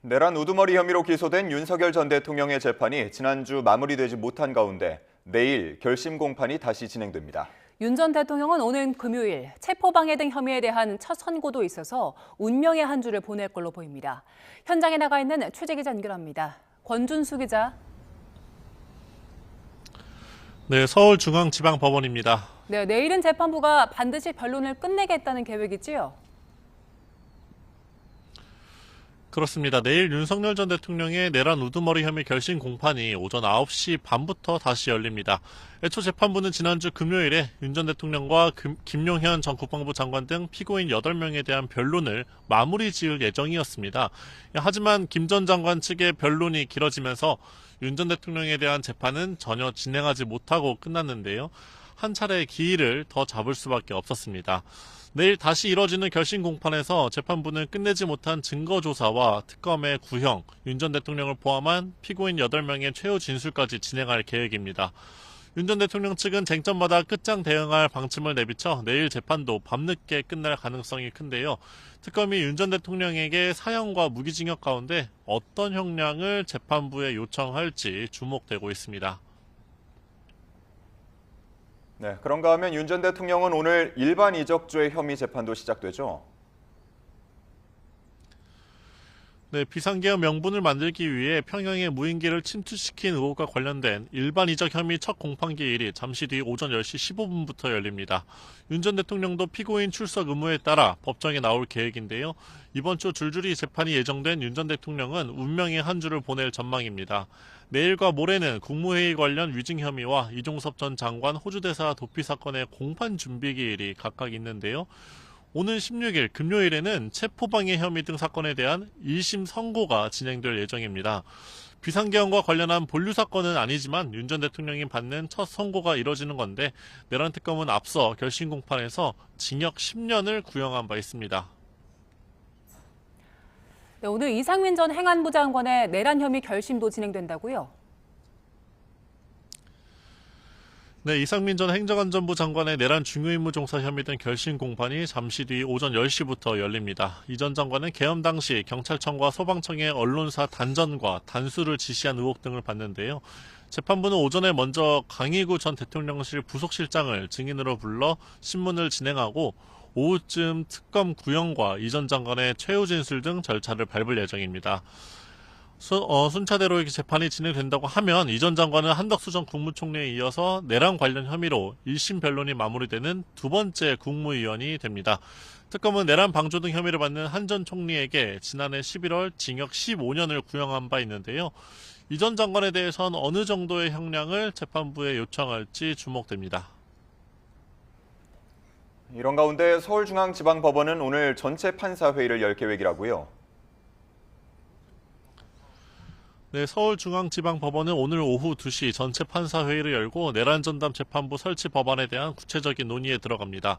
내란 우두머리 혐의로 기소된 윤석열 전 대통령의 재판이 지난주 마무리되지 못한 가운데 내일 결심 공판이 다시 진행됩니다. 윤 전 대통령은 오는 금요일 체포방해 등 혐의에 대한 첫 선고도 있어서 운명의 한 주를 보낼 걸로 보입니다. 현장에 나가 있는 최재 기자 연결합니다. 권준수 기자. 네, 서울중앙지방법원입니다. 네, 내일은 재판부가 반드시 변론을 끝내겠다는 계획이지요? 그렇습니다. 내일 윤석열 전 대통령의 내란 우두머리 혐의 결심 공판이 오전 9시 반부터 다시 열립니다. 애초 재판부는 지난주 금요일에 윤 전 대통령과 김용현 전 국방부 장관 등 피고인 8명에 대한 변론을 마무리 지을 예정이었습니다. 하지만 김 전 장관 측의 변론이 길어지면서 윤 전 대통령에 대한 재판은 전혀 진행하지 못하고 끝났는데요. 한 차례 기일을 더 잡을 수밖에 없었습니다. 내일 다시 이뤄지는 결심 공판에서 재판부는 끝내지 못한 증거조사와 특검의 구형, 윤 전 대통령을 포함한 피고인 8명의 최후 진술까지 진행할 계획입니다. 윤 전 대통령 측은 쟁점마다 끝장 대응할 방침을 내비쳐 내일 재판도 밤늦게 끝날 가능성이 큰데요. 특검이 윤 전 대통령에게 사형과 무기징역 가운데 어떤 형량을 재판부에 요청할지 주목되고 있습니다. 네, 그런가 하면 윤 전 대통령은 오늘 일반 이적죄 혐의 재판도 시작되죠? 네, 비상계엄 명분을 만들기 위해 평양의 무인기를 침투시킨 의혹과 관련된 일반 이적 혐의 첫 공판기일이 잠시 뒤 오전 10시 15분부터 열립니다. 윤 전 대통령도 피고인 출석 의무에 따라 법정에 나올 계획인데요. 이번 주 줄줄이 재판이 예정된 윤 전 대통령은 운명의 한 주를 보낼 전망입니다. 내일과 모레는 국무회의 관련 위증 혐의와 이종섭 전 장관 호주대사 도피 사건의 공판 준비기일이 각각 있는데요. 오는 16일 금요일에는 체포방해 혐의 등 사건에 대한 1심 선고가 진행될 예정입니다. 비상계엄과 관련한 본류 사건은 아니지만 윤 전 대통령이 받는 첫 선고가 이뤄지는 건데 내란 특검은 앞서 결심 공판에서 징역 10년을 구형한 바 있습니다. 네, 오늘 이상민 전 행안부 장관의 내란 혐의 결심도 진행된다고요? 네, 이상민 전 행정안전부 장관의 내란 중요임무 종사 혐의 등 결심 공판이 잠시 뒤 오전 10시부터 열립니다. 이 전 장관은 계엄 당시 경찰청과 소방청의 언론사 단전과 단수를 지시한 의혹 등을 받는데요. 재판부는 오전에 먼저 강희구 전 대통령실 부속실장을 증인으로 불러 신문을 진행하고 오후쯤 특검 구형과 이 전 장관의 최후 진술 등 절차를 밟을 예정입니다. 순차대로 이렇게 재판이 진행된다고 하면 이 전 장관은 한덕수 전 국무총리에 이어서 내란 관련 혐의로 1심 변론이 마무리되는 두 번째 국무위원이 됩니다. 특검은 내란 방조 등 혐의를 받는 한 전 총리에게 지난해 11월 징역 15년을 구형한 바 있는데요. 이 전 장관에 대해서는 어느 정도의 형량을 재판부에 요청할지 주목됩니다. 이런 가운데 서울중앙지방법원은 오늘 전체 판사회의를 열 계획이라고요? 네, 서울중앙지방법원은 오늘 오후 2시 전체 판사회의를 열고 내란 전담 재판부 설치 법안에 대한 구체적인 논의에 들어갑니다.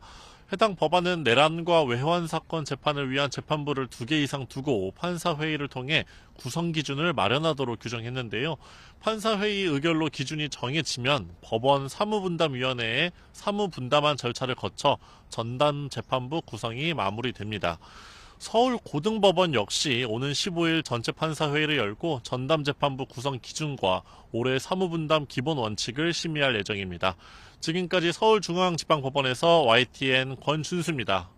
해당 법안은 내란과 외환 사건 재판을 위한 재판부를 2개 이상 두고 판사회의를 통해 구성 기준을 마련하도록 규정했는데요. 판사회의 의결로 기준이 정해지면 법원 사무분담위원회에 사무분담한 절차를 거쳐 전담 재판부 구성이 마무리됩니다. 서울고등법원 역시 오는 15일 전체 판사회의를 열고 전담재판부 구성 기준과 올해 사무분담 기본 원칙을 심의할 예정입니다. 지금까지 서울중앙지방법원에서 YTN 권준수입니다.